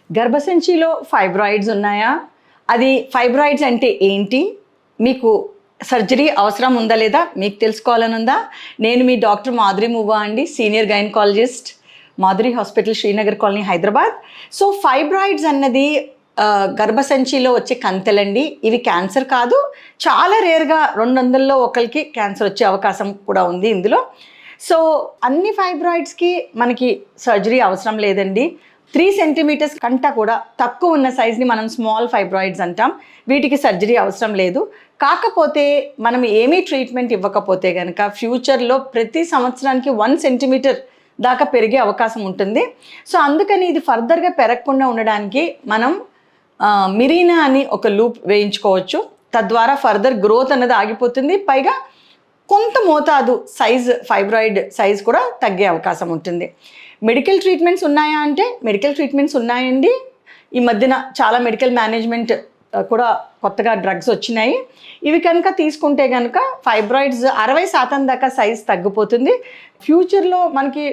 గర్భసంచిలో fibroids ఉన్నాయా? అది fibroids అంటే ఏంటి? మీకు సర్జరీ అవసరం ఉందా లేదా మీకు తెలుసుకోవాలని ఉందా? నేను మీ డాక్టర్ మాధురి మువ్వా అండి, senior gynaecologist, Madhuri hospital, Srinagar colony, Hyderabad. So fibroids అన్నది గర్భసంచిలో వచ్చే కంతెలండి. ఇవి క్యాన్సర్ కాదు, చాలా రేర్గా 200లో ఒకరికి క్యాన్సర్ వచ్చే అవకాశం కూడా ఉంది ఇందులో. సో అన్ని ఫైబ్రాయిడ్స్కి మనకి సర్జరీ అవసరం లేదండి. 3 సెంటీమీటర్స్ కంటే కూడా తక్కువ ఉన్న సైజ్ని మనం స్మాల్ ఫైబ్రాయిడ్స్ అంటాం. వీటికి సర్జరీ అవసరం లేదు. కాకపోతే మనం ఏమీ ట్రీట్మెంట్ ఇవ్వకపోతే కనుక ఫ్యూచర్లో ప్రతి సంవత్సరానికి 1 సెంటీమీటర్ దాకా పెరిగే అవకాశం ఉంటుంది. సో అందుకని ఇది ఫర్దర్గా పెరగకుండా ఉండడానికి మనం మిరీనా అని ఒక లూప్ వేయించుకోవచ్చు. తద్వారా ఫర్దర్ గ్రోత్ అన్నది ఆగిపోతుంది. పైగా కొంత మోతాదు ఫైబ్రాయిడ్ సైజ్ కూడా తగ్గే అవకాశం ఉంటుంది. మెడికల్ ట్రీట్మెంట్స్ ఉన్నాయా అంటే మెడికల్ ట్రీట్మెంట్స్ ఉన్నాయండి. ఈ మధ్యన చాలా మెడికల్ మేనేజ్మెంట్ కూడా కొత్తగా డ్రగ్స్ వచ్చినాయి. ఇవి కనుక తీసుకుంటే కనుక ఫైబ్రాయిడ్స్ 60% దాకా సైజ్ తగ్గిపోతుంది. ఫ్యూచర్లో మనకి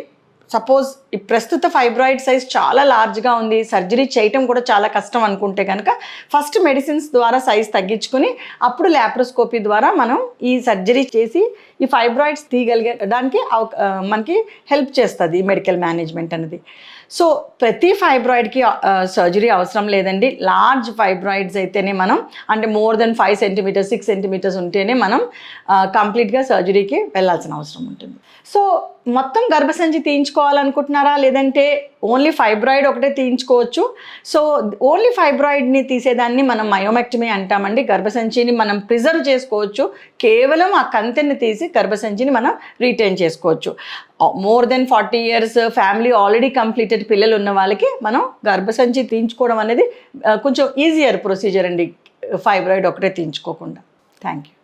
సపోజ్ ఈ ప్రస్తుత ఫైబ్రాయిడ్ సైజ్ చాలా లార్జ్గా ఉంది, సర్జరీ చేయటం కూడా చాలా కష్టం అనుకుంటే కనుక ఫస్ట్ మెడిసిన్స్ ద్వారా సైజ్ తగ్గించుకుని అప్పుడు ల్యాప్రోస్కోపీ ద్వారా మనం ఈ సర్జరీ చేసి ఈ ఫైబ్రాయిడ్స్ తీయగలిగడానికి మనకి హెల్ప్ చేస్తుంది ఈ మెడికల్ మేనేజ్మెంట్ అనేది. సో ప్రతి ఫైబ్రాయిడ్కి సర్జరీ అవసరం లేదండి. లార్జ్ ఫైబ్రాయిడ్స్ అయితేనే మనం, అంటే మోర్ దెన్ 5 సెంటీమీటర్స్ 6 సెంటీమీటర్స్ ఉంటేనే మనం కంప్లీట్గా సర్జరీకి వెళ్ళాల్సిన అవసరం ఉంటుంది. సో మొత్తం గర్భసంచి తీయించుకోవాలనుకుంటున్నారా, లేదంటే ఓన్లీ ఫైబ్రాయిడ్ ఒకటే తీయించుకోవచ్చు? సో ఓన్లీ ఫైబ్రాయిడ్ని తీసేదాన్ని మనం మయోమెక్టమీ అంటామండి. గర్భసంచిని మనం ప్రిజర్వ్ చేసుకోవచ్చు. కేవలం ఆ కంతెని తీసి గర్భసంచిని మనం రీటైన్ చేసుకోవచ్చు. More than 40 years family already completed పిల్లలు ఉన్న వాళ్ళకి మనం గర్భసంచి తీయించుకోవడం అనేది కొంచెం ఈజియర్ ప్రొసీజర్ అండి, ఫైబ్రాయిడ్ ఒకటే తీయించుకోకుండా. Thank you.